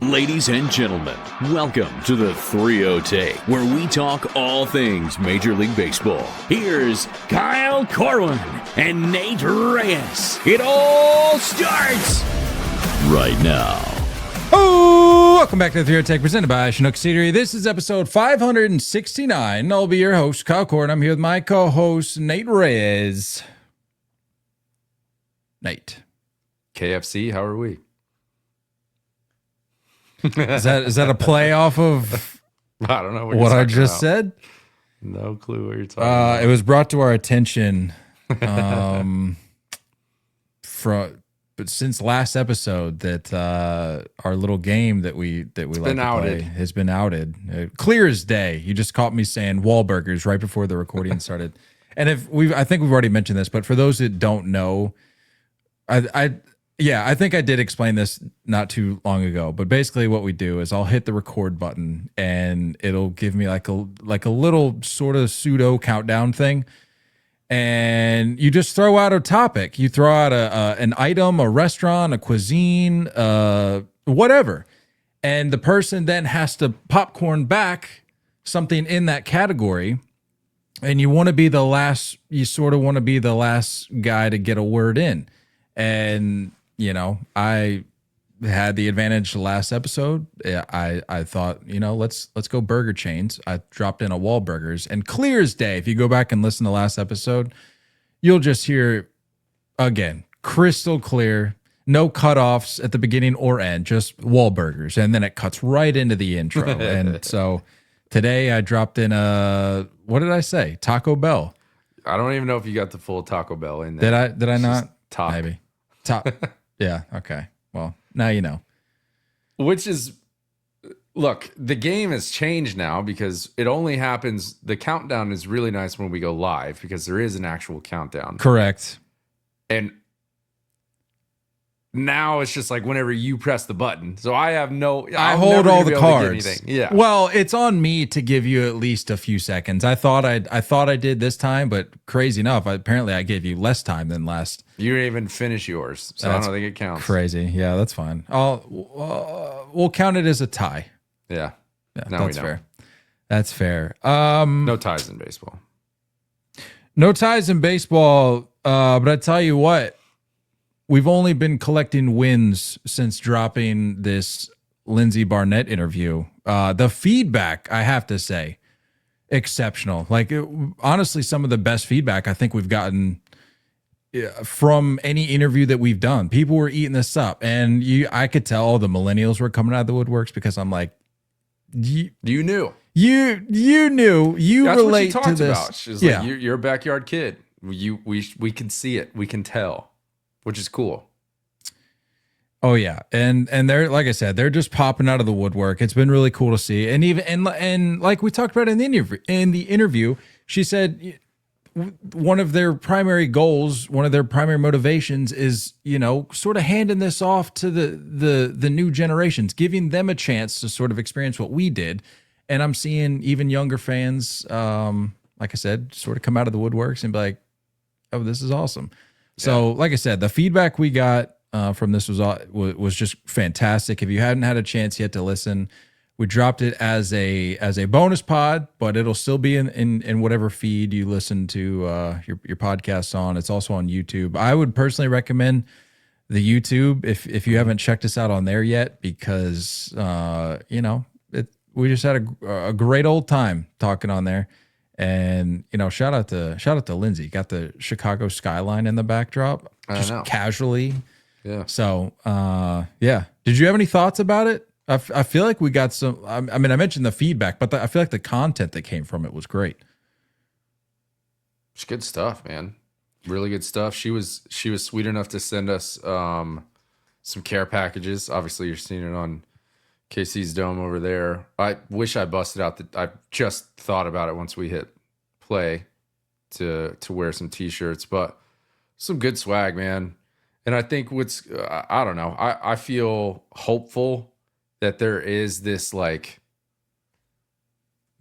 Ladies and gentlemen, welcome to the 3-0 Take, where we talk all things Major League Baseball. Here's Kyle Corwin and Nate Reyes. It all starts right now. Oh, welcome back to the 3-0 Take, presented by Chinook Seedery. This is episode 569. I'll be your host, Kyle Corwin. I'm here with my co-host, Nate Reyes. Nate. KFC, how are we? Is that a play off of I don't know what I just said? No clue what you're talking about. It was brought to our attention but since last episode that our little game that we like to play has been outed. Clear as day. You just caught me saying Wahlburgers right before the recording started. And I think we've already mentioned this, but for those that don't know, I think I did explain this not too long ago, but basically what we do is I'll hit the record button and it'll give me like a little sort of pseudo countdown thing. And you just throw out a topic. You throw out an item, a restaurant, a cuisine, whatever. And the person then has to popcorn back something in that category. And you want to be the last, you sort of want to be the last guy to get a word in. And you know, I had the advantage the last episode. I thought, let's go burger chains. I dropped in a Wahlburgers, and clear as day, if you go back and listen to the last episode, you'll just hear, again, crystal clear, no cutoffs at the beginning or end, just Wahlburgers. And then it cuts right into the intro. And so today I dropped in what did I say? Taco Bell. I don't even know if you got the full Taco Bell in there. Did I not? Top. Maybe. Top. Yeah. Okay. Well, now you know. Which is, look, the game has changed now because it only happens. The countdown is really nice when we go live because there is an actual countdown. Correct. And now it's just like whenever you press the button. So I hold all the cards. Yeah. Well, it's on me to give you at least a few seconds. I thought I did this time, but crazy enough, apparently I gave you less time than last. You didn't even finish yours, so I don't think it counts. Crazy. Yeah, that's fine. We'll count it as a tie. Yeah. Now that's fair. That's fair. No ties in baseball. No ties in baseball, but I tell you what, we've only been collecting wins since dropping this Lindsey Barnett interview. The feedback, I have to say, exceptional. Like, honestly, some of the best feedback I think we've gotten from any interview that we've done. People were eating this up, and I could tell the millennials were coming out of the woodworks because I'm like, you knew. You knew. That's relate what she to this. About. She's like, you're a backyard kid. We can see it. We can tell, which is cool. Oh yeah, and they're, like I said, they're just popping out of the woodwork. It's been really cool to see, and even and like we talked about in the interview, she said one of their primary goals, one of their primary motivations is, sort of handing this off to the new generations, giving them a chance to sort of experience what we did. And I'm seeing even younger fans, like I said, sort of come out of the woodworks and be like, "Oh, this is awesome." Yeah. So, like I said, the feedback we got from this was just fantastic. If you hadn't had a chance yet to listen, we dropped it as a bonus pod, but it'll still be in whatever feed you listen to your podcasts on. It's also on YouTube. I would personally recommend the YouTube if you haven't checked us out on there yet, because we just had a great old time talking on there. And shout out to Lindsay. Got the Chicago skyline in the backdrop, just casually. Yeah. So yeah. Did you have any thoughts about it? I feel like we got some. I mean, I mentioned the feedback, but I feel like the content that came from it was great. It's good stuff, man. Really good stuff. She was sweet enough to send us some care packages. Obviously, you're seeing it on KC's Dome over there. I wish I busted out I just thought about it once we hit play to wear some t-shirts, but some good swag, man. And I think I don't know. I feel hopeful that there is this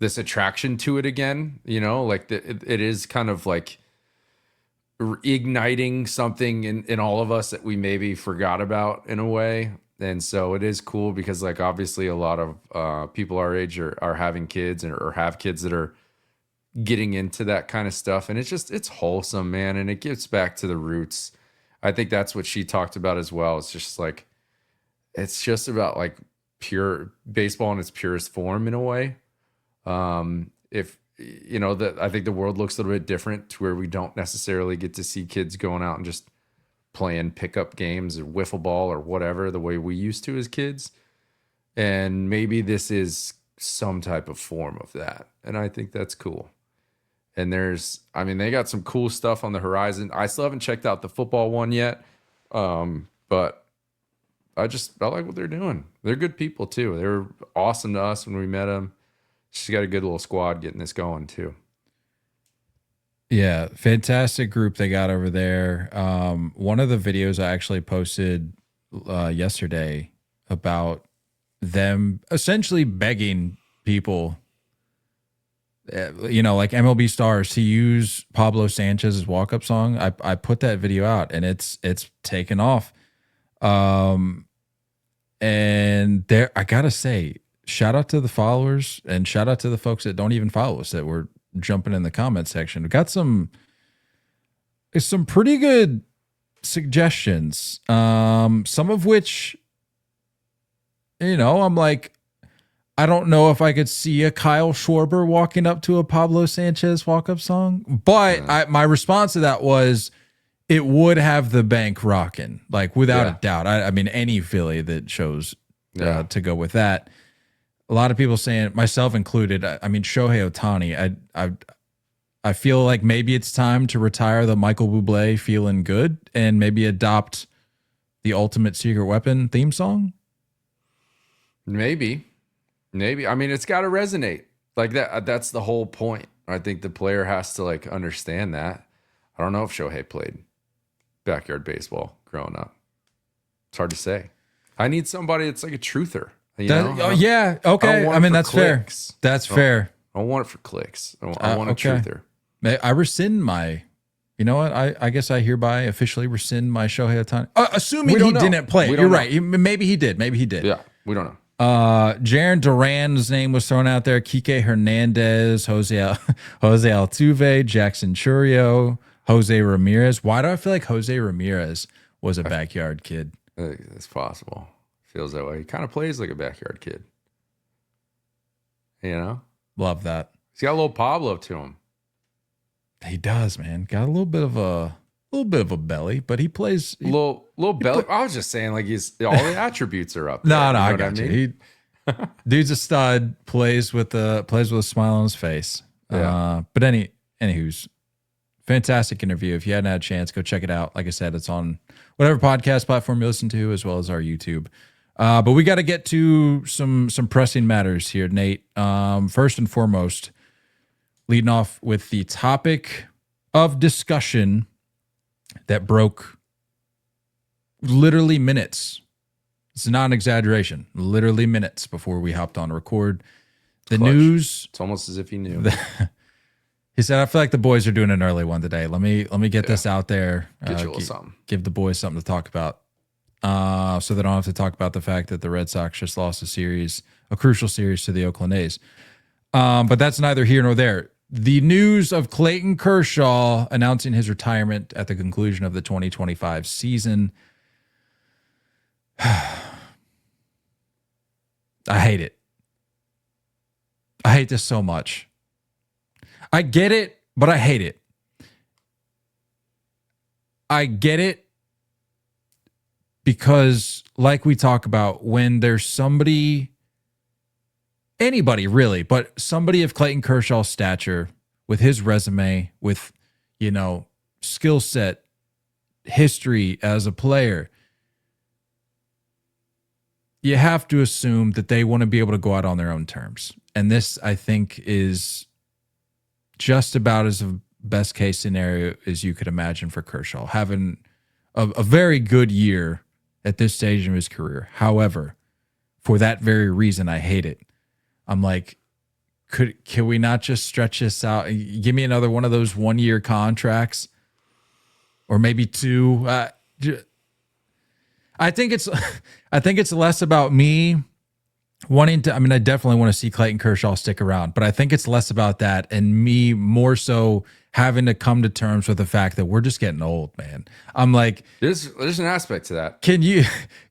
attraction to it again, like it is kind of like igniting something in all of us that we maybe forgot about in a way. And so it is cool because like obviously a lot of people our age are having kids or have kids that are getting into that kind of stuff. And it's wholesome, man. And it gets back to the roots. I think that's what she talked about as well. It's just like, it's just about like pure baseball in its purest form in a way. If you know that, I think the world looks a little bit different to where we don't necessarily get to see kids going out and just playing pickup games or wiffle ball or whatever the way we used to as kids. And maybe this is some type of form of that. And I think that's cool. And they got some cool stuff on the horizon. I still haven't checked out the football one yet. But I like what they're doing. They're good people too. They were awesome to us when we met them. She's got a good little squad getting this going too. Yeah, fantastic group they got over there. One of the videos I actually posted yesterday about them essentially begging people, like MLB stars, to use Pablo Sanchez's walk-up song. I put that video out and it's taken off. And there, I gotta say, shout out to the followers and shout out to the folks that don't even follow us that were jumping in the comment section. We got some pretty good suggestions. Some of which, I'm like, I don't know if I could see a Kyle Schwarber walking up to a Pablo Sanchez walk-up song, but my response to that was it would have the bank rocking, like without a doubt. I mean, any Philly that chose to go with that. A lot of people saying, myself included, I mean, Shohei Ohtani, I feel like maybe it's time to retire the Michael Bublé Feeling Good and maybe adopt the Ultimate Secret Weapon theme song. Maybe. I mean, it's got to resonate like that. That's the whole point. I think the player has to like understand that. I don't know if Shohei played backyard baseball growing up. It's hard to say. I need somebody that's like a truther. Yeah. Okay. I mean, that's clicks. Fair. That's fair. I don't want it for clicks. I want a truther. I rescind my, you know what? I guess I hereby officially rescind my Shohei Ohtani. Assuming he didn't play. You're right. Maybe he did. Yeah. We don't know. Jaron Duran's name was thrown out there. Kike Hernandez, Jose Altuve, Jackson Churio, Jose Ramirez. Why do I feel like Jose Ramirez was a backyard kid? It's possible. Feels that way. He kind of plays like a backyard kid. Love that. He's got a little Pablo to him. He does, man. Got a little bit of a belly, but he plays little belly. I was just saying, like all the attributes are up. No, I got you. Dude's a stud. Plays with a smile on his face. Yeah. But anywho's fantastic interview. If you hadn't had a chance, go check it out. Like I said, it's on whatever podcast platform you listen to, as well as our YouTube. But we got to get to some pressing matters here, Nate. First and foremost, leading off with the topic of discussion that broke literally minutes. It's not an exaggeration. Literally minutes before we hopped on to record. The Clutch. News. It's almost as if he knew. He said, I feel like the boys are doing an early one today. Let me get this out there. Get you a little something. Give the boys something to talk about. So they don't have to talk about the fact that the Red Sox just lost a crucial series to the Oakland A's. But that's neither here nor there. The news of Clayton Kershaw announcing his retirement at the conclusion of the 2025 season. I hate it. I hate this so much. I get it, but I hate it. I get it because, like we talk about, when there's somebody, anybody really, but somebody of Clayton Kershaw's stature, with his resume, with, skill set, history as a player, you have to assume that they want to be able to go out on their own terms. And this, I think, is just about as a best case scenario as you could imagine for Kershaw, having a very good year at this stage of his career. However, for that very reason, I hate it. I'm like, can we not just stretch this out? Give me another one of those 1-year contracts, or maybe 2. I think it's less about me wanting to. I mean, I definitely want to see Clayton Kershaw stick around, but I think it's less about that and me more so having to come to terms with the fact that we're just getting old, man. I'm like, There's an aspect to that.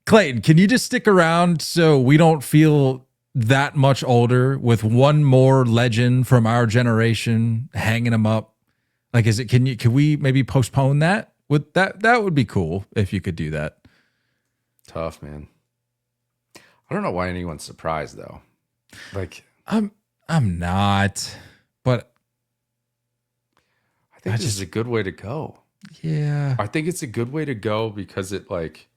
Clayton, can you just stick around so we don't feel that much older with one more legend from our generation hanging him up? Like, can we maybe postpone that? That would be cool if you could do that. Tough, man. I don't know why anyone's surprised though. Like, I'm not, but I think this is a good way to go. Yeah. I think it's a good way to go because it like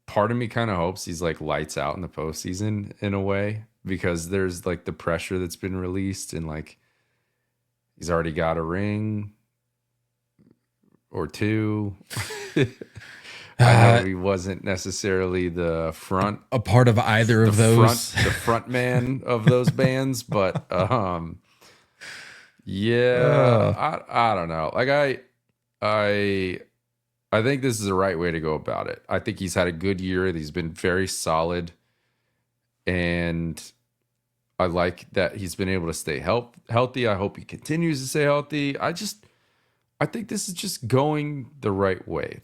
part of me kind of hopes he's like lights out in the postseason in a way because there's like the pressure that's been released and like he's already got a ring or two. I know he wasn't necessarily the front a part of either of those. the front man of those bands, but yeah, I don't know. Like I think this is the right way to go about it. I think he's had a good year. He's been very solid, and I like that he's been able to stay healthy. I hope he continues to stay healthy. I think this is just going the right way.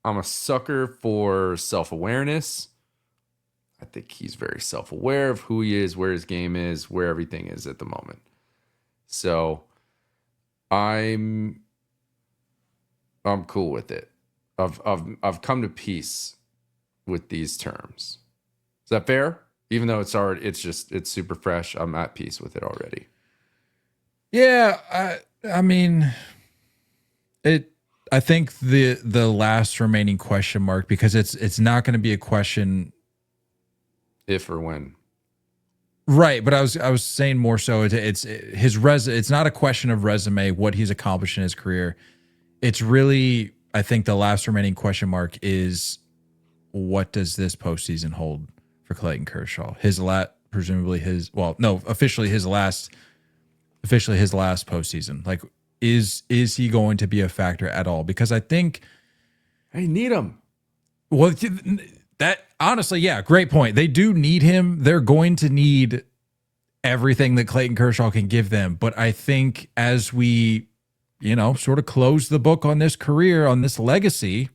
I'm a sucker for self-awareness. I think he's very self-aware of who he is, where his game is, where everything is at the moment. So I'm cool with it. I've come to peace with these terms. Is that fair? Even though it's super fresh, I'm at peace with it already. Yeah, I mean, I think the last remaining question mark, because it's not going to be a question if or when. Right, but I was saying more so it's not a question of resume, what he's accomplished in his career. It's really, I think the last remaining question mark is what does this postseason hold for Clayton Kershaw? Officially his last postseason. Like, is he going to be a factor at all? Because I think they need him. Well, that honestly, yeah, great point. They do need him. They're going to need everything that Clayton Kershaw can give them. But I think as we, sort of close the book on this career, on this legacy,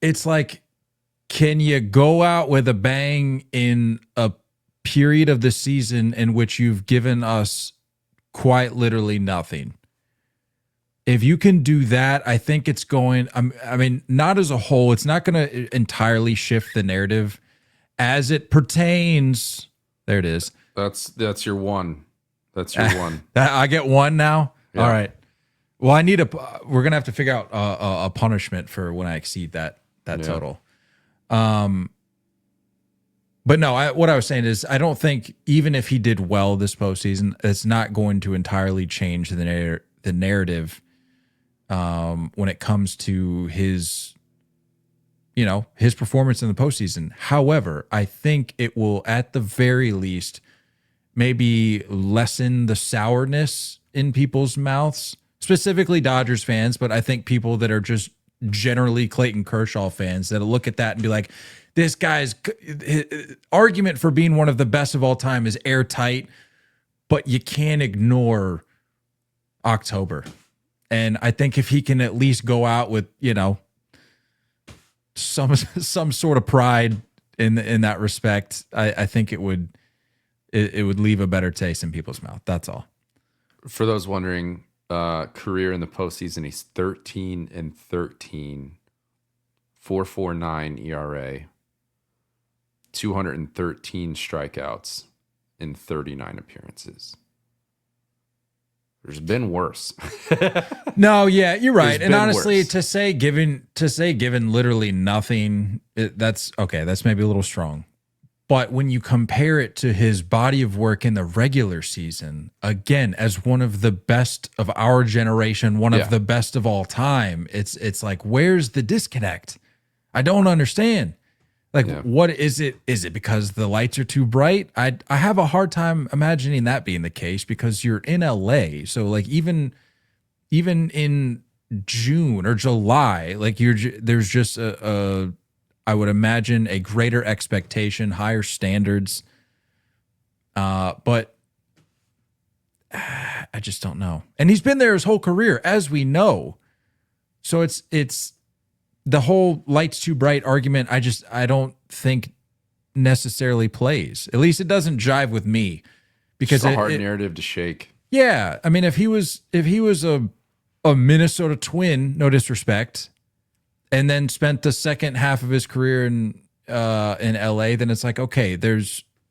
it's like, can you go out with a bang in a period of the season in which you've given us quite literally nothing? If you can do that, I think it's going, I mean, not as a whole, it's not going to entirely shift the narrative as it pertains. There it is. That's your one. That's your one. I get one now? Yeah. All right. Well, we're going to have to figure out a punishment for when I exceed that total. But no, what I was saying is I don't think even if he did well this postseason, it's not going to entirely change the narrative when it comes to his performance in the postseason. However, I think it will at the very least maybe lessen the sourness in people's mouths, specifically Dodgers fans, but I think people that are just generally Clayton Kershaw fans that'll look at that and be like, this guy's argument for being one of the best of all time is airtight, but you can't ignore October. And I think if he can at least go out with, some sort of pride in that respect, I think it would leave a better taste in people's mouth. That's all. For those wondering, career in the postseason, he's 13-13, 4.49 ERA, 213 strikeouts in 39 appearances. There's been worse. No, yeah, you're right. And honestly, worse. to say given literally nothing, that's okay. That's maybe a little strong. But when you compare it to his body of work in the regular season, again, as one of the best of our generation, one of the best of all time, it's like, where's the disconnect? I don't understand. Like, what is it? Is it because the lights are too bright? I have a hard time imagining that being the case because you're in LA. So like even even in June or July, like there's just I would imagine a greater expectation, higher standards. But I just don't know. And he's been there his whole career, as we know. So it's the whole lights too bright argument. I don't think necessarily plays. At least it doesn't jive with me, because it's a hard narrative to shake. Yeah, I mean, if he was a Minnesota Twin, no disrespect, and then spent the second half of his career in LA, then it's like, okay,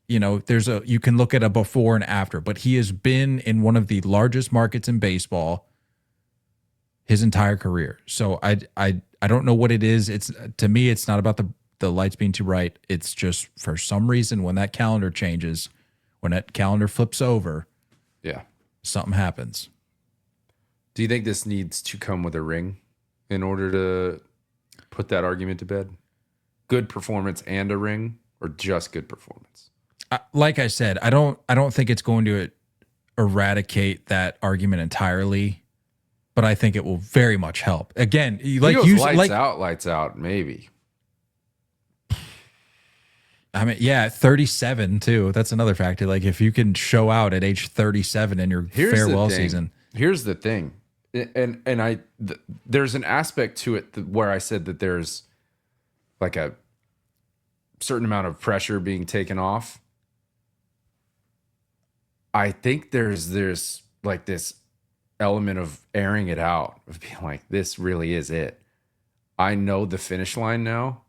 you can look at a before and after, but he has been in one of the largest markets in baseball his entire career. So I don't know what it is. To me, it's not about the lights being too bright. It's just, for some reason, when that calendar changes, when that calendar flips over, yeah, something happens. Do you think this needs to come with a ring in order to put that argument to bed? Good performance and a ring, or just good performance? Like I said, I don't think it's going to eradicate that argument entirely, but I think it will very much help. Again, like you lights out, maybe. I mean, yeah, 37 too. That's another factor. Like, if you can show out at age 37 in your farewell season. Here's the thing. And there's an aspect to it where I said that there's like a certain amount of pressure being taken off. I think there's like this element of airing it out, of being like, this really is it. I know the finish line now.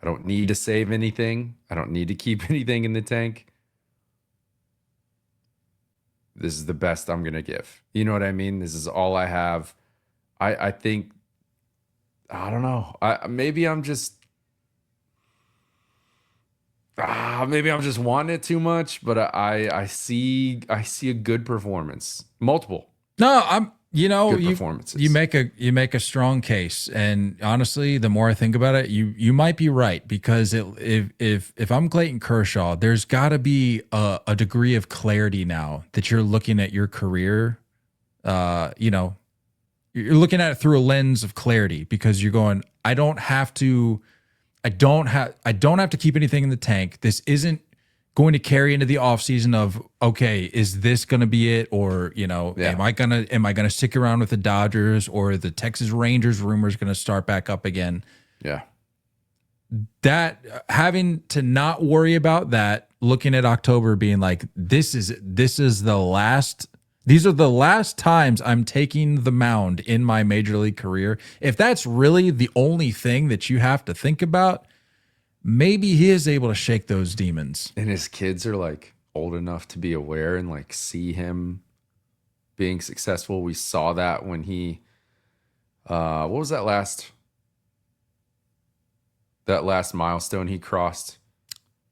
I don't need to save anything. I don't need to keep anything in the tank. This is the best I'm going to give. You know what I mean? This is all I have. I think, I don't know. Maybe I'm just wanting it too much, but I see a good performance. Multiple. No, good performances. You make a strong case, and honestly, the more I think about it, you might be right, because if I'm Clayton Kershaw, there's got to be a degree of clarity now that you're looking at your career. You're looking at it through a lens of clarity, because you're going, I don't have to keep anything in the tank. This isn't going to carry into the offseason of, okay, is this going to be it? Or, am I going to stick around with the Dodgers, or the Texas Rangers rumors going to start back up again? Yeah. That, having to not worry about that, looking at October being like, these are the last times I'm taking the mound in my major league career. If that's really the only thing that you have to think about, maybe he is able to shake those demons. And his kids are like old enough to be aware and like see him being successful. We saw that when he, what was that last milestone he crossed?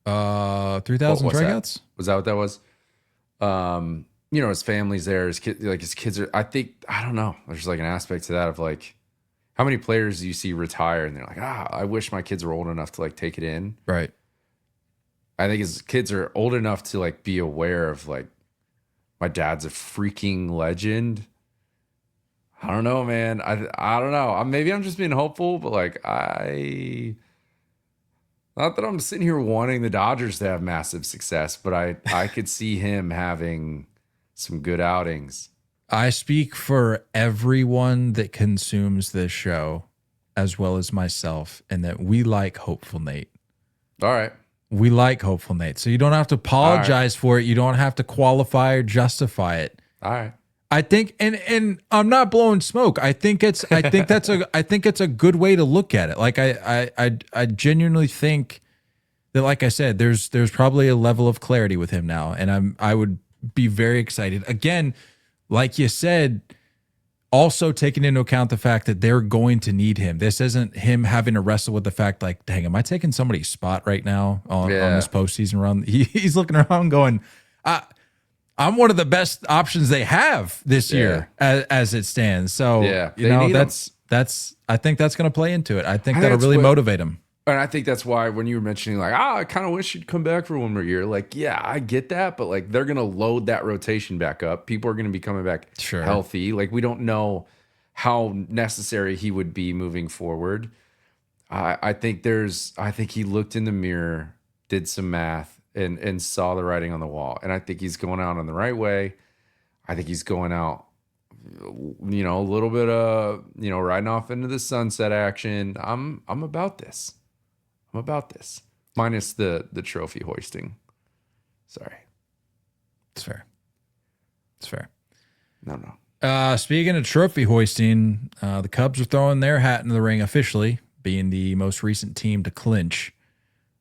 3,000 strikeouts. Was that what that was? His family's there. His kids are. I don't know. There's like an aspect to that of like, how many players do you see retire and they're like, I wish my kids were old enough to like take it in. Right. I think his kids are old enough to like be aware of like, my dad's a freaking legend. I don't know, man. I don't know. Maybe I'm just being hopeful, but like not that I'm sitting here wanting the Dodgers to have massive success, but I could see him having some good outings. I speak for everyone that consumes this show, as well as myself, and that we like Hopeful Nate. All right. We like Hopeful Nate. So you don't have to apologize for it. You don't have to qualify or justify it. All right. I think, and I'm not blowing smoke. I think it's a good way to look at it. Like I genuinely think that, like I said, there's probably a level of clarity with him now, and I would be very excited. Again, like you said, also taking into account the fact that they're going to need him. This isn't him having to wrestle with the fact like, dang, am I taking somebody's spot right now on this postseason run? He's looking around going, I'm one of the best options they have this year as it stands. So, I think that's I think that's going to play into it. I think that'll really motivate him. And I think that's why when you were mentioning like, I kind of wish you'd come back for one more year. Like, yeah, I get that, but like they're gonna load that rotation back up. People are gonna be coming back healthy. Like we don't know how necessary he would be moving forward. I think he looked in the mirror, did some math, and saw the writing on the wall. And I think he's going out on the right way. I think he's going out, a little bit of, riding off into the sunset action. I'm about this. I'm about this. Minus the trophy hoisting. Sorry. It's fair. It's fair. No. Speaking of trophy hoisting, the Cubs are throwing their hat in the ring officially, being the most recent team to clinch.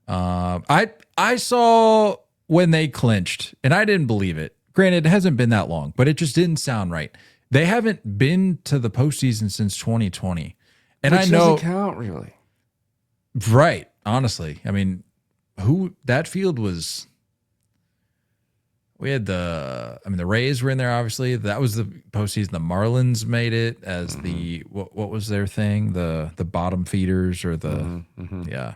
I saw when they clinched, and I didn't believe it. Granted, it hasn't been that long, but it just didn't sound right. They haven't been to the postseason since 2020. And Which I know doesn't count really. Right. Honestly. I mean, that field was, we had the Rays were in there, obviously. That was the postseason. The Marlins made it as the, what was their thing? The bottom feeders or the, yeah.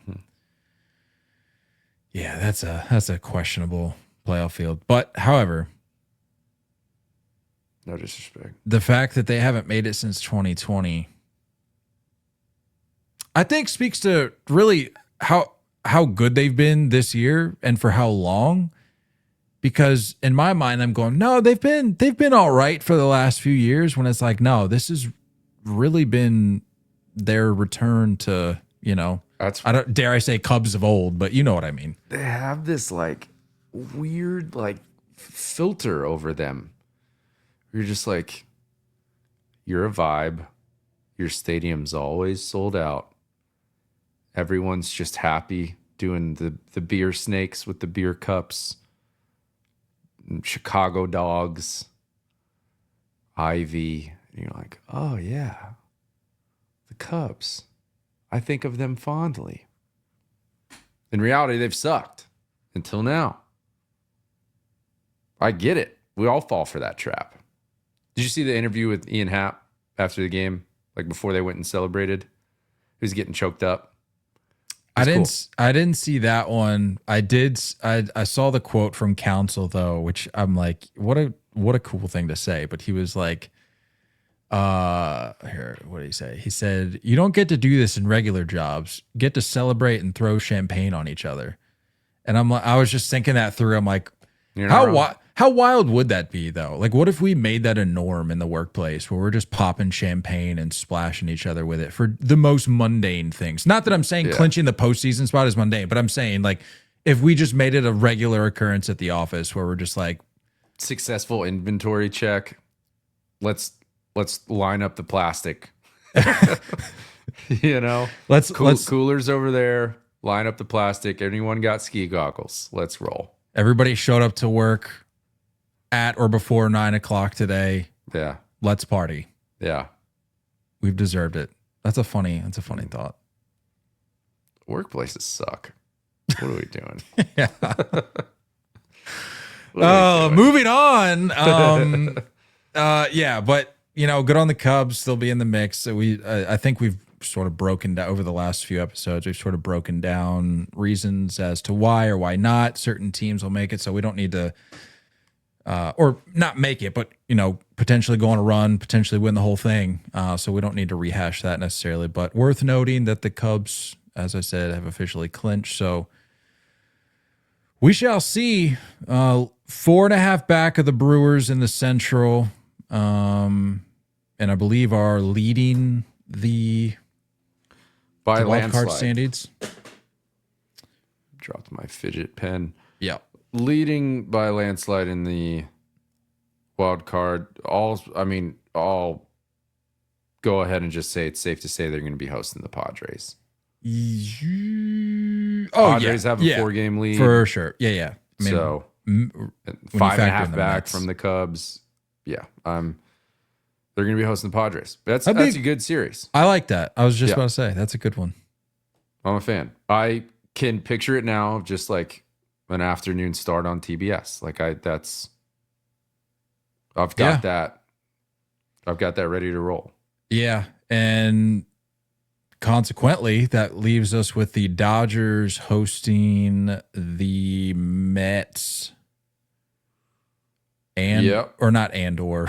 Yeah, that's a questionable playoff field. But however, no disrespect. The fact that they haven't made it since 2020, I think speaks to really how good they've been this year and for how long. Because in my mind, I'm going, no, they've been all right for the last few years. When it's like, no, this has really been their return to, I don't dare I say Cubs of old, but you know what I mean. They have this like weird like filter over them. You're just like, you're a vibe. Your stadium's always sold out. Everyone's just happy doing the beer snakes with the beer cups. Chicago dogs. Ivy. And you're like, oh yeah. The Cubs. I think of them fondly. In reality, they've sucked until now. I get it. We all fall for that trap. Did you see the interview with Ian Happ after the game? Like before they went and celebrated? He was getting choked up. I didn't see that one. I saw the quote from Counsell though, which I'm like, what a cool thing to say. But he was like, here, what did he say? He said, you don't get to do this in regular jobs. Get to celebrate and throw champagne on each other. And I was just thinking that through. I'm like, how wild would that be though? Like, what if we made that a norm in the workplace where we're just popping champagne and splashing each other with it for the most mundane things? Not that I'm saying clinching the postseason spot is mundane, but I'm saying like if we just made it a regular occurrence at the office where we're just like, successful inventory check. Let's line up the plastic. Let's coolers over there. Line up the plastic. Anyone got ski goggles? Let's roll. Everybody showed up to work at or before 9 o'clock today. Yeah. Let's party. Yeah. We've deserved it. That's a funny thought. Workplaces suck. What are we doing? Yeah. Moving on. Yeah, but good on the Cubs. They'll be in the mix. So I think we've sort of broken down over the last few episodes. We've sort of broken down reasons as to why or why not certain teams will make it. So we don't need to, or not make it, but potentially go on a run, potentially win the whole thing. So we don't need to rehash that necessarily. But worth noting that the Cubs, as I said, have officially clinched. So we shall see. 4.5 back of the Brewers in the Central, and I believe are leading the by wild card landslide. standings. Dropped my fidget pen. Yeah, leading by a landslide in the wild card. I'll go ahead and just say it's safe to say they're going to be hosting the Padres. Padres have a 4-game lead for sure. Yeah. I mean, so 5.5 back from the Cubs. Yeah, they're going to be hosting the Padres. That's a good series. I like that. I was just about to say that's a good one. I'm a fan. I can picture it now, just like an afternoon start on TBS. I've got that ready to roll. Yeah, and consequently, that leaves us with the Dodgers hosting the Mets. Or not or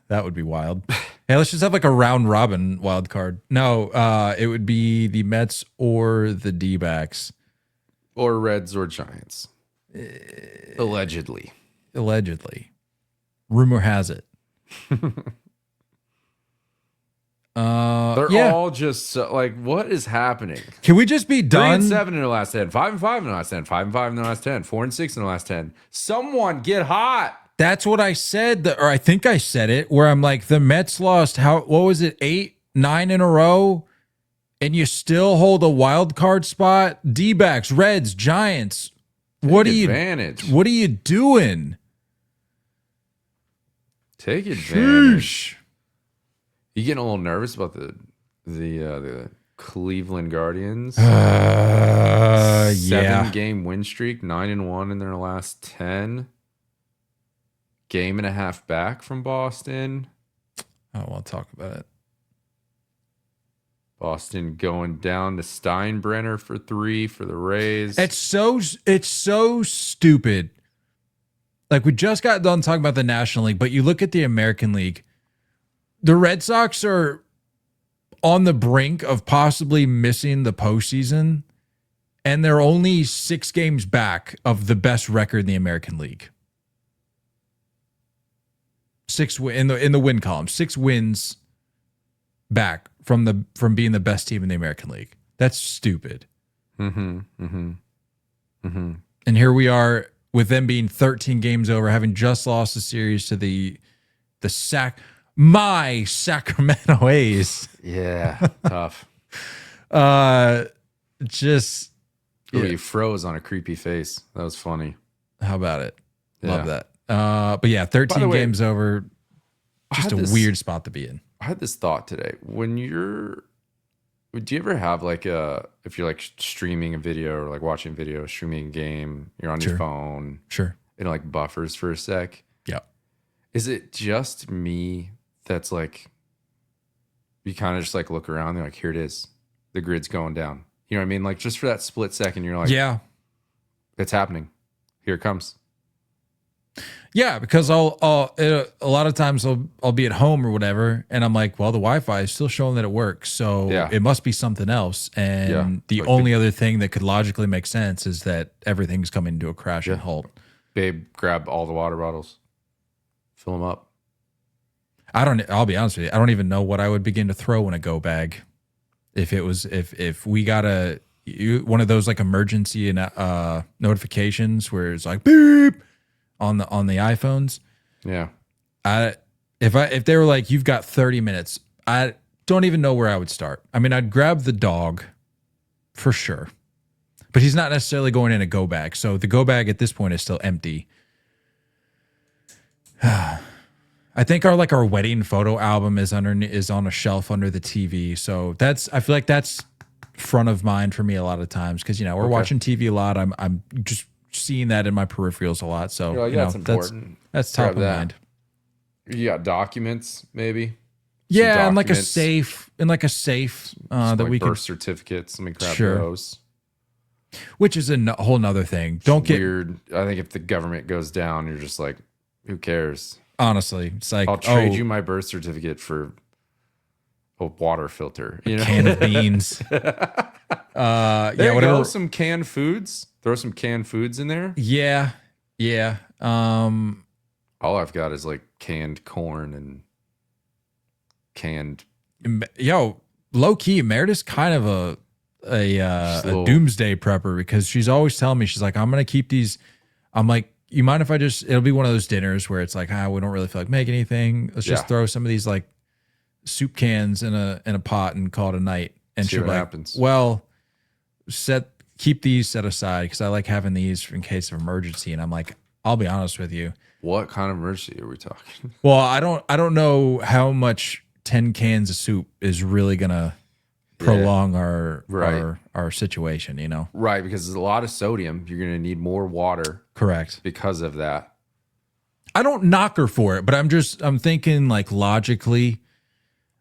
that would be wild. Hey, let's just have like a round robin wild card. No, it would be the Mets or the D-backs. Or Reds or Giants. Allegedly. Rumor has it. They're all just like, what is happening? Can we just be done? 3-7 in their last 10, 5-5 in their last 10, 5-5 in their last 10, 4-6 in their last 10. Someone get hot. That's what I said, or I think I said it, where I'm like, the Mets lost what was it, 8, 9 in a row, and you still hold a wild card spot? D-backs, Reds, Giants. What are you doing? Take advantage. You getting a little nervous about the Cleveland Guardians? 7-game win streak, 9-1 in their last 10. Game and a half back from Boston. I don't want to talk about it. Boston going down to Steinbrenner for 3 for the Rays. It's so stupid. Like, we just got done talking about the National League, but you look at the American League. The Red Sox are on the brink of possibly missing the postseason, and they're only 6 games back of the best record in the American League. 6 in the win column, 6 wins back from being the best team in the American League. That's stupid. And here we are with them being 13 games over, having just lost the series to the Sacramento A's. Yeah, tough. Just you froze on a creepy face. That was funny. How about it? Yeah. Love that. But yeah, 13 games over. Just a weird spot to be in. I had this thought today. Do you ever have like if you're like streaming a video or like watching video, streaming a game, you're on your phone. Sure. It like buffers for a sec. Yeah. Is it just me that's like, you kind of just like look around and like, here it is. The grid's going down. You know what I mean? Like just for that split second, you're like, yeah, it's happening. Here it comes. Yeah, because a lot of times I'll be at home or whatever, and I'm like, well, the Wi-Fi is still showing that it works, so it must be something else. And the only other thing that could logically make sense is that everything's coming to a crash and halt. Babe, grab all the water bottles, fill them up. I'll be honest with you, I don't even know what I would begin to throw in a go bag. If we got one of those like emergency notifications where it's like beep on the iPhones. Yeah. If they were like, you've got 30 minutes, I don't even know where I would start. I mean, I'd grab the dog for sure, but he's not necessarily going in a go bag. So the go bag at this point is still empty. I think our wedding photo album is on a shelf under the TV. So I feel like that's front of mind for me a lot of times. Cause we're watching TV a lot. I'm just seeing that in my peripherals a lot. So like, that's important. That's top of mind. You got documents, maybe? Yeah, in like a safe, that we can. Birth certificates. Let me grab those. Which is a whole nother thing. Don't get weird. I think if the government goes down, you're just like, who cares? Honestly, it's like, I'll trade you my birth certificate for a water filter, a can of beans. Whatever. Some canned foods. Throw some canned foods in there. Yeah. All I've got is like canned corn and canned. Low key, Meredith's kind of a doomsday prepper because she's always telling me, she's like, I'm gonna keep these. I'm like, you mind if it'll be one of those dinners where it's like, we don't really feel like making anything. Let's just throw some of these like soup cans in a pot and call it a night. And she'll be like, happens. Well, keep these set aside because I like having these in case of emergency. And I'm like, I'll be honest with you. What kind of emergency are we talking? Well, I don't know how much 10 cans of soup is really gonna prolong our situation, Right, because there's a lot of sodium. You're gonna need more water. Correct. Because of that. I don't knock her for it, but I'm thinking like logically.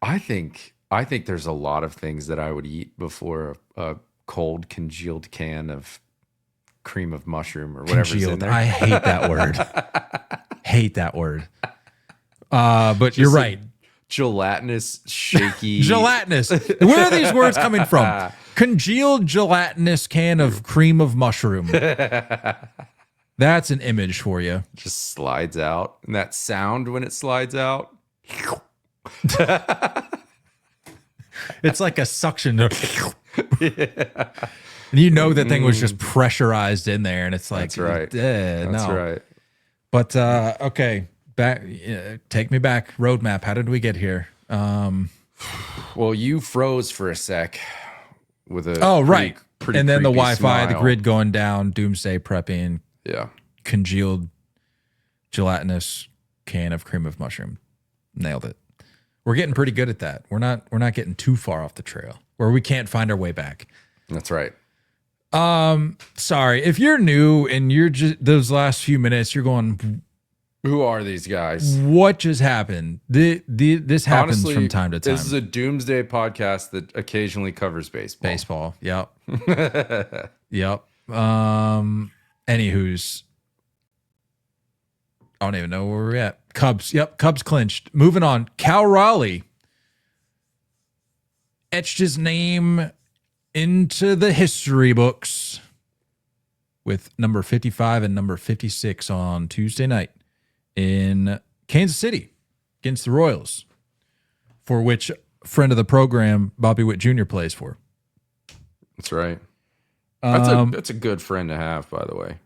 I think I think there's a lot of things that I would eat before a cold congealed can of cream of mushroom or whatever's in Congealed. there. I hate that word. Hate that word. But you're right. Gelatinous, shaky. Gelatinous. Where are these words coming from? Congealed gelatinous can of cream of mushroom. That's an image for you. Just slides out. And that sound when it slides out. It's like a suction. And you know that thing was just pressurized in there, and it's like, That's right. That's no. Right. But okay, back. Take me back. Roadmap. How did we get here? Well, you froze for a sec with a pretty and then the creepy Wi-Fi, the smile. grid going down, doomsday prepping, Yeah. congealed gelatinous can of cream of mushroom. Nailed it. We're getting pretty good at that. We're not getting too far off the trail where we can't find our way back. That's right. Sorry if you're new and you're just those last few minutes you're going, Who are these guys? what just happened? This happens Honestly, from time to time. This is a doomsday podcast that occasionally covers baseball. Baseball. Yep. Yep. Anywho's. I don't even know where we're at. Cubs. Yep. Cubs clinched. Moving on. Cal Raleigh etched his name into the history books with number 55 and number 56 on Tuesday night in Kansas City against the Royals, for which friend of the program, Bobby Witt Jr. plays for. That's right. That's a good friend to have, by the way.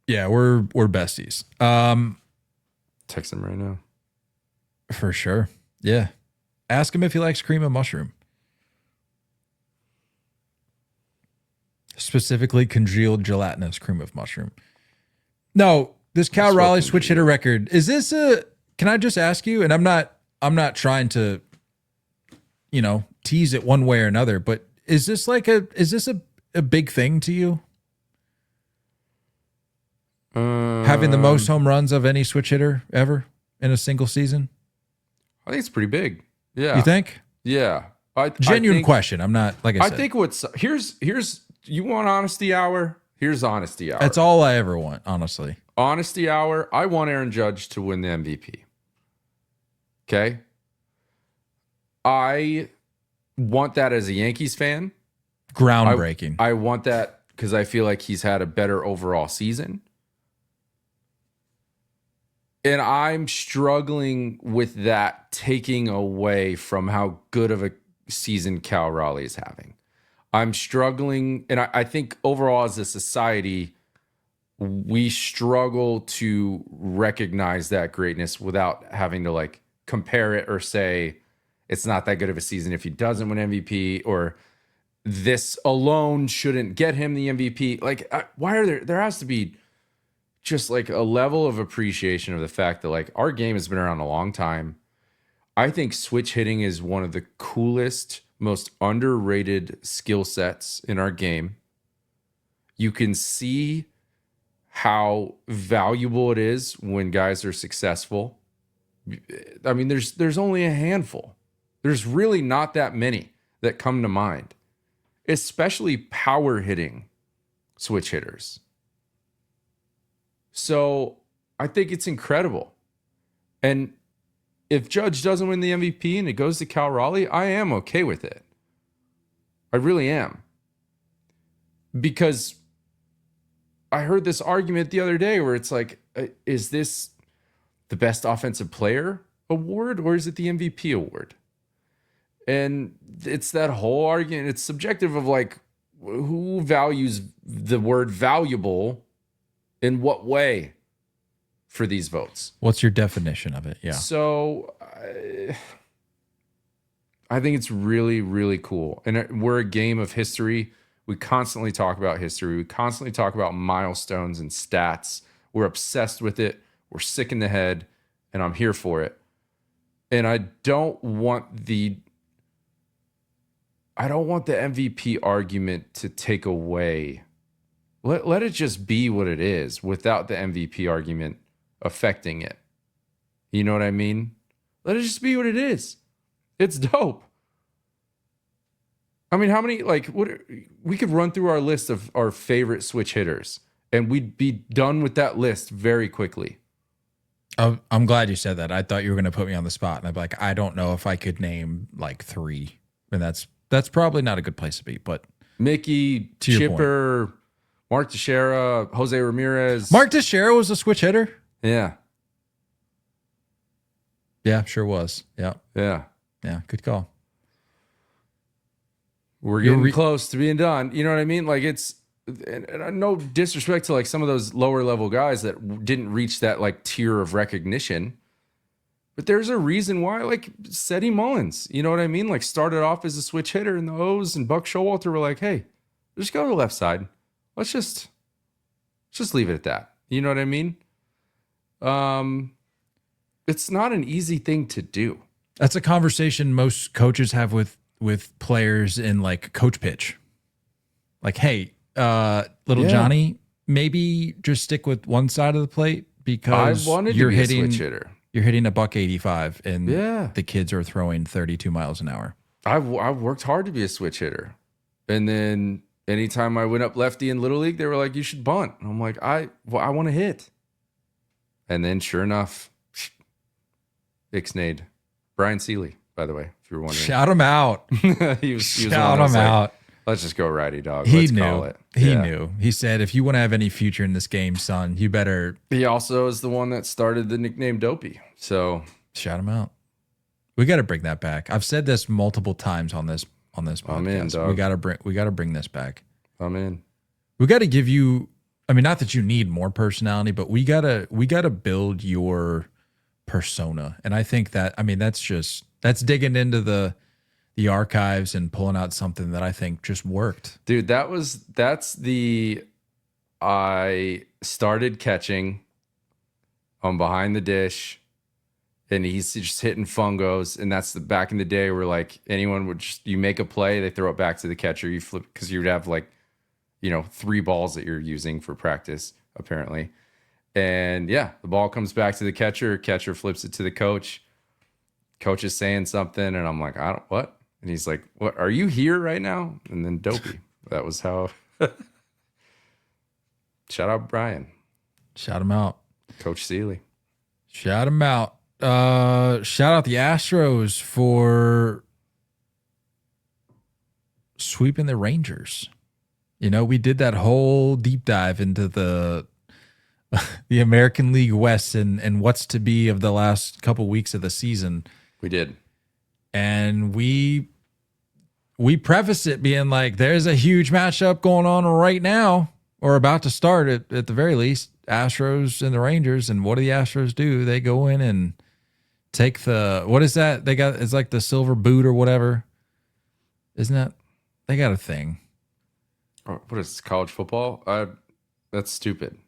Yeah, we're besties. Text him right now. For sure. Yeah. Ask him if he likes cream of mushroom. Specifically congealed gelatinous cream of mushroom. No, this Cal That's Raleigh what switch hitter record. Is this can I just ask you, and I'm not trying to, tease it one way or another, but is this a big thing to you? Having the most home runs of any switch hitter ever in a single season? I think it's pretty big. Yeah. You think? Yeah. Genuine question. I'm not, like I said. I think here's you want honesty hour? Here's honesty hour. That's all I ever want, honestly. Honesty hour. I want Aaron Judge to win the MVP. Okay. I want that as a Yankees fan. Groundbreaking. I want that because I feel like he's had a better overall season. And I'm struggling with that taking away from how good of a season Cal Raleigh is having. I'm struggling, and I think overall as a society, we struggle to recognize that greatness without having to compare it or say it's not that good of a season if he doesn't win MVP, or this alone shouldn't get him the MVP. Why are there has to be just a level of appreciation of the fact that our game has been around a long time. I think switch hitting is one of the coolest, most underrated skill sets in our game. You can see how valuable it is when guys are successful. I mean, there's only a handful. There's really not that many that come to mind, especially power hitting switch hitters. So I think it's incredible. And if Judge doesn't win the MVP and it goes to Cal Raleigh, I am okay with it. I really am. Because I heard this argument the other day where it's is this the best offensive player award or is it the MVP award? And it's that whole argument. It's subjective of who values the word valuable in what way for these votes. What's your definition of it? Yeah. So I think it's really, really cool. And we're a game of history. We constantly talk about history. We constantly talk about milestones and stats. We're obsessed with it. We're sick in the head, and I'm here for it. And I don't want the MVP argument to take away. Let it just be what it is without the MVP argument affecting it. You know what I mean? Let it just be what it is. It's dope. I mean, how many, we could run through our list of our favorite switch hitters and we'd be done with that list very quickly. Oh, I'm glad you said that. I thought you were going to put me on the spot. And I'd be like, I don't know if I could name like 3. And that's probably not a good place to be. But Mickey, Chipper, Mark Teixeira, Jose Ramirez. Mark Teixeira was a switch hitter? Yeah. Yeah, sure was. Yeah. Yeah. Yeah, good call. We're getting close to being done. You know what I mean? Like and no disrespect to like some of those lower level guys that didn't reach that like tier of recognition, but there's a reason why, like Seti Mullins, you know what I mean? Like started off as a switch hitter in the O's, and Buck Showalter were like, hey, just go to the left side. Let's just leave it at that. You know what I mean? It's not an easy thing to do. That's a conversation most coaches have with players in like coach pitch. Like, hey, little Johnny, maybe just stick with one side of the plate because you're hitting a switch hitter. You're hitting $185 and the kids are throwing 32 miles an hour. I've worked hard to be a switch hitter. And then anytime I went up lefty in Little League, they were like, you should bunt. And I'm like, I want to hit. And then sure enough, Ixnade. Brian Seeley, by the way, if you were wondering. Shout him out. he was Shout him out. Let's just go righty dog. He Let's knew. call it. He knew. He said, if you want to have any future in this game, son, you better. He also is the one that started the nickname Dopey. So shout him out. We got to bring that back. I've said this multiple times on this podcast. I'm in, dog. We got to bring this back. I'm in. We got to give you. I mean, not that you need more personality, but we gotta build your persona. And I think that, I mean, that's digging into the archives and pulling out something that I think just worked. Dude, I started catching on behind the dish and he's just hitting fungos. And that's the back in the day where like anyone would you make a play, they throw it back to the catcher, you flip, because you'd have like, 3 balls that you're using for practice, apparently. And the ball comes back to the catcher flips it to the coach. Coach is saying something, and I'm like, what? And he's like, what, are you here right now? And then Dopey. That was how. Shout out Brian. Shout him out. Coach Seeley. Shout him out. Shout out the Astros for sweeping the Rangers. We did that whole deep dive into the American League West and what's to be of the last couple weeks of the season. We did. And we preface it being like, there's a huge matchup going on right now, or about to start at the very least, Astros and the Rangers. And what do the Astros do? They go in and take what is that? It's like the silver boot or whatever. Isn't that? They got a thing. What is this, college football? That's stupid.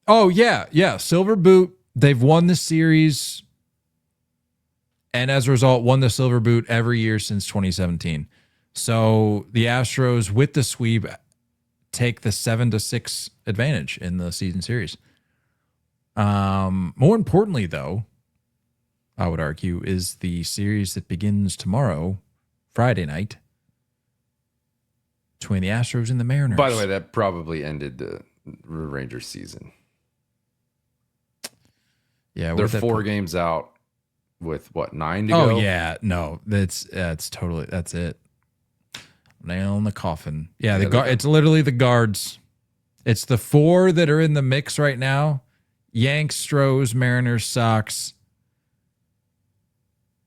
Oh, yeah. Silver boot. They've won the series. And as a result, won the silver boot every year since 2017. So the Astros, with the sweep, take the 7-6 advantage in the season series. More importantly, though, I would argue, is the series that begins tomorrow, Friday night, between the Astros and the Mariners. By the way, that probably ended the Rangers season. Yeah, they're 4 games out with 9 to go. Oh yeah, no, that's it. Nail in the coffin. Yeah, it's literally the guards. It's the 4 that are in the mix right now: Yanks, Stros, Mariners, Sox,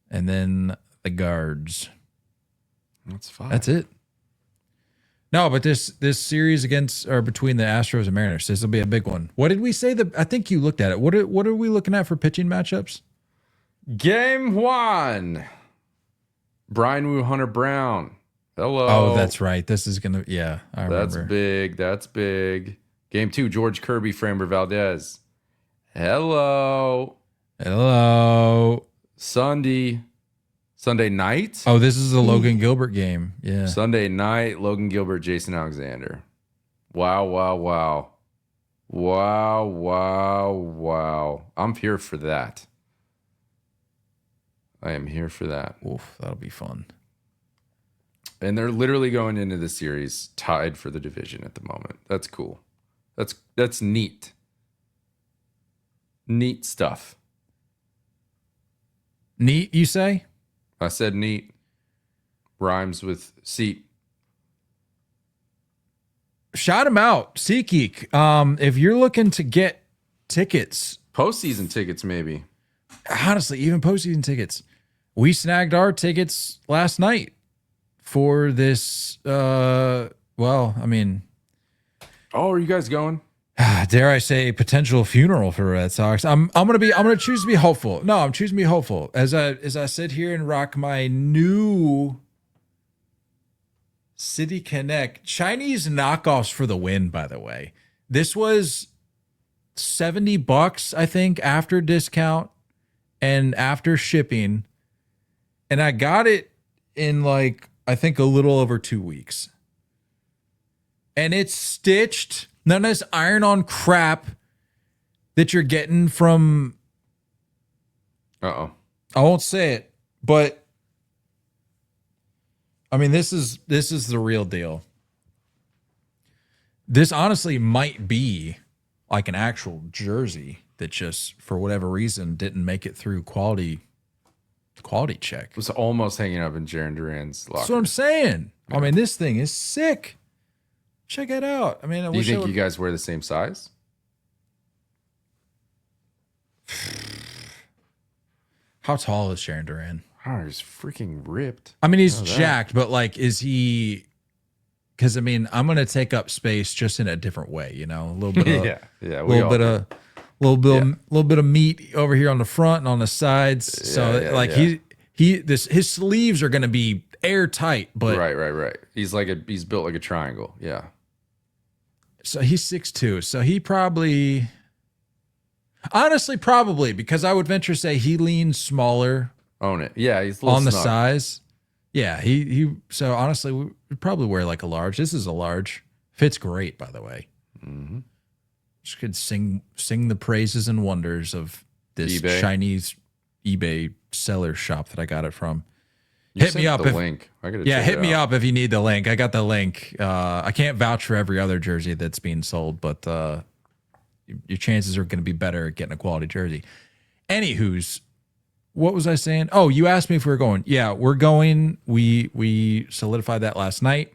and then the guards. That's fine. That's it. No, but this series between the Astros and Mariners, this will be a big one. What did we say? I think you looked at it. What are we looking at for pitching matchups? Game 1. Brian Wu, Hunter Brown. Hello. Oh, that's right. This is gonna. Yeah, I remember. That's big. Game 2. George Kirby, Framber Valdez. Hello. Sunday night? Oh, this is a Logan Gilbert game. Yeah. Sunday night, Logan Gilbert, Jason Alexander. Wow. I'm here for that. I am here for that. Oof, that'll be fun. And they're literally going into the series tied for the division at the moment. That's cool. That's neat. Neat stuff. Neat, you say? I said neat. Rhymes with seat. Shout him out, SeatGeek. If you're looking to get tickets, Postseason tickets, maybe. honestly, even postseason tickets, we snagged our tickets last night for this. Well, I mean, Oh, are you guys going? dare I say, potential funeral for Red Sox. I'm gonna choose to be hopeful. No, I'm choosing to be hopeful as I sit here and rock my new City Connect Chinese knockoffs for the win. By the way, this was $70, I think, after discount and after shipping, and I got it in like I think a little over 2 weeks, and it's stitched. None of this iron-on crap that you're getting from. Uh-oh. I won't say it, but I mean this is the real deal. This honestly might be like an actual jersey that just for whatever reason didn't make it through quality check. It was almost hanging up in Jaron Duran's locker. That's what I'm saying. Yeah. I mean, this thing is sick. Check it out. I mean, Do you think you guys wear the same size? How tall is Sharon Duran? Oh, he's freaking ripped. I mean, he's jacked, but like, is he? Because I mean, I'm gonna take up space just in a different way, you know, a little bit of yeah, little bit of meat over here on the front and on the sides. His sleeves are gonna be airtight, but right. He's built like a triangle. Yeah. So he's 6'2", so he probably, honestly, because I would venture to say he leans smaller. Own it. Yeah, he's a on the snug. size. Yeah, he. So honestly, we would probably wear like a large. This is a large. Fits great, by the way. Mm-hmm. Just could sing the praises and wonders of this Chinese eBay seller shop that I got it from. Hit me up. Link. Hit me up if you need the link. I got the link. I can't vouch for every other jersey that's being sold, but your chances are going to be better at getting a quality jersey. Anywho's, what was I saying? Oh, you asked me if we were going. Yeah, we're going. We solidified that last night.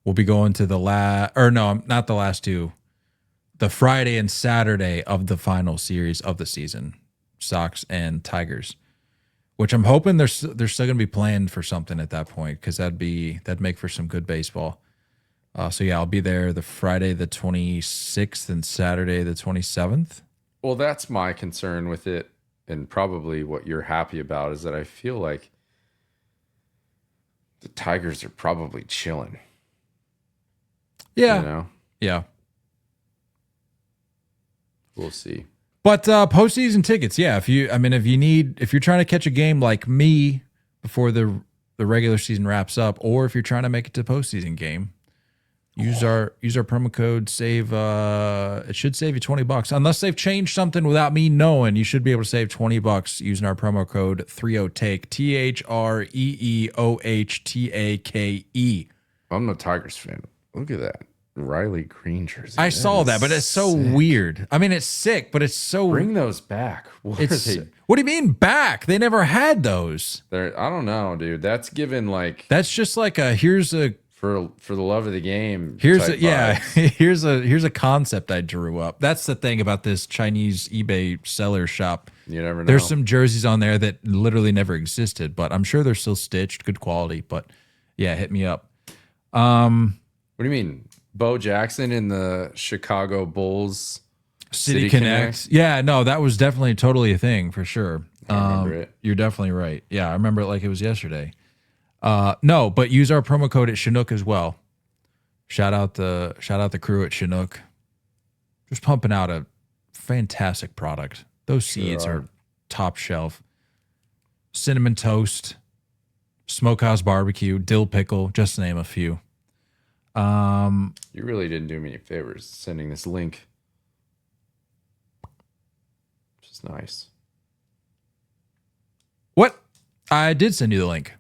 We'll be going to not the last two. The Friday and Saturday of the final series of the season, Sox and Tigers. Which I'm hoping they're still going to be playing for something at that point, because that'd make for some good baseball. So yeah, I'll be there the Friday the 26th and Saturday the 27th. Well, that's my concern with it, and probably what you're happy about is that I feel like the Tigers are probably chilling. Yeah, you know? Yeah. We'll see. But postseason tickets, yeah. If you're trying to catch a game like me before the regular season wraps up, or if you're trying to make it to postseason game, use our promo code save. It should save you $20 unless they've changed something without me knowing. You should be able to save $20 using our promo code 30take THREEOHTAKE. I'm a Tigers fan. Look at that. Riley green jersey. I saw that, but it's so weird. I mean, it's sick, but it's so. Bring those back. What are they? What do you mean back? They never had those. I don't know, dude. That's given like. That's just like here's a for the love of the game. Here's a concept I drew up. That's the thing about this Chinese eBay seller shop. You never know. There's some jerseys on there that literally never existed, but I'm sure they're still stitched, good quality. But yeah, hit me up. What do you mean? Bo Jackson in the Chicago Bulls City Connect. Yeah, no, that was definitely totally a thing for sure. I remember it. You're definitely right. Yeah, I remember it like it was yesterday. No, but use our promo code at Chinook as well. Shout out the crew at Chinook. Just pumping out a fantastic product. Those seeds are top shelf. Cinnamon toast, smokehouse barbecue, dill pickle, just to name a few. You really didn't do me any favors sending this link. Which is nice. What? I did send you the link.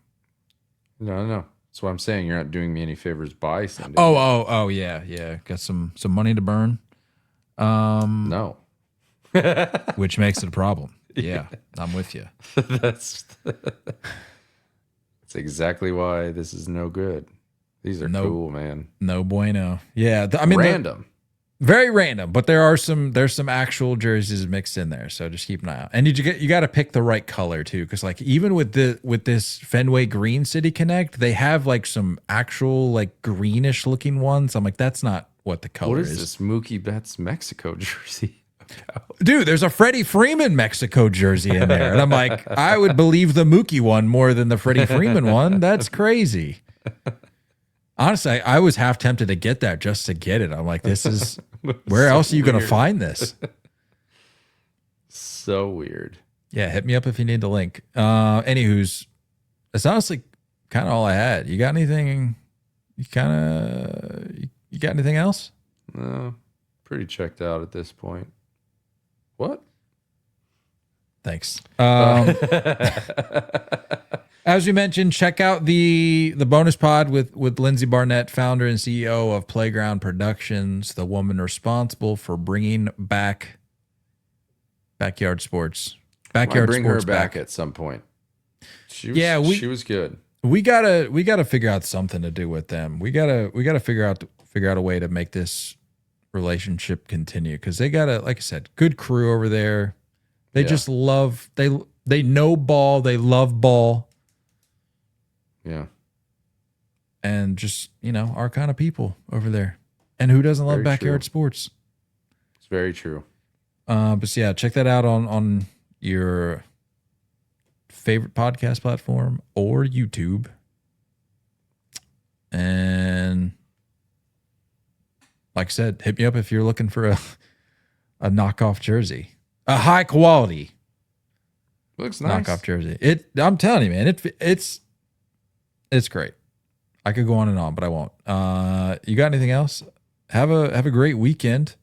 No. That's what I'm saying. You're not doing me any favors by sending. Oh, yeah. Got some money to burn. No. Which makes it a problem. Yeah, I'm with you. That's exactly why this is no good. These are cool, man. No bueno. Yeah, I mean, random. Very random, but there's some actual jerseys mixed in there, so just keep an eye out. And you got to pick the right color too, because like even with this Fenway Green City Connect, they have like some actual like greenish looking ones. I'm like, that's not what the color is. What is this Mookie Betts Mexico jersey about? Dude, there's a Freddie Freeman Mexico jersey in there, and I'm like, I would believe the Mookie one more than the Freddie Freeman one. That's crazy. Honestly, I was half tempted to get that just to get it. I'm like, this is where else are you going to find this? So weird. Yeah, hit me up if you need the link. Anywho's, that's honestly kind of all I had. You got anything? You got anything else? No, pretty checked out at this point. What? Thanks. As we mentioned, check out the bonus pod with Lindsay Barnett, founder and CEO of Playground Productions, the woman responsible for bringing back backyard sports. Bring her back at some point. She was good. We gotta figure out something to do with them. We gotta figure out a way to make this relationship continue, because they got like I said, good crew over there. They just love they know ball, they love ball. Yeah. And just, our kind of people over there. And who doesn't love backyard sports? It's very true. But yeah, check that out on your favorite podcast platform or YouTube. And like I said, hit me up if you're looking for a knockoff jersey. A high quality looks nice knockoff jersey. I'm telling you, man, it's great. I could go on and on, but I won't. You got anything else? Have a great weekend.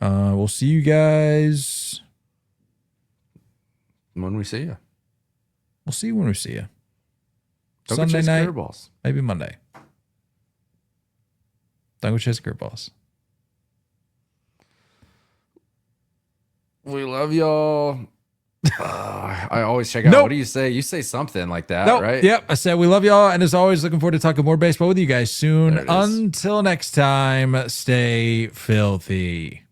We'll see you guys when we see you. We'll see you when we see you. Don't Sunday night, curveballs. maybe Monday. Don't go chase curveballs. We love y'all. I always check out. Nope. What do you say? You say something like that, Nope. right? Yep. I said we love y'all, and as always, looking forward to talking more baseball with you guys soon. Until next time, stay filthy.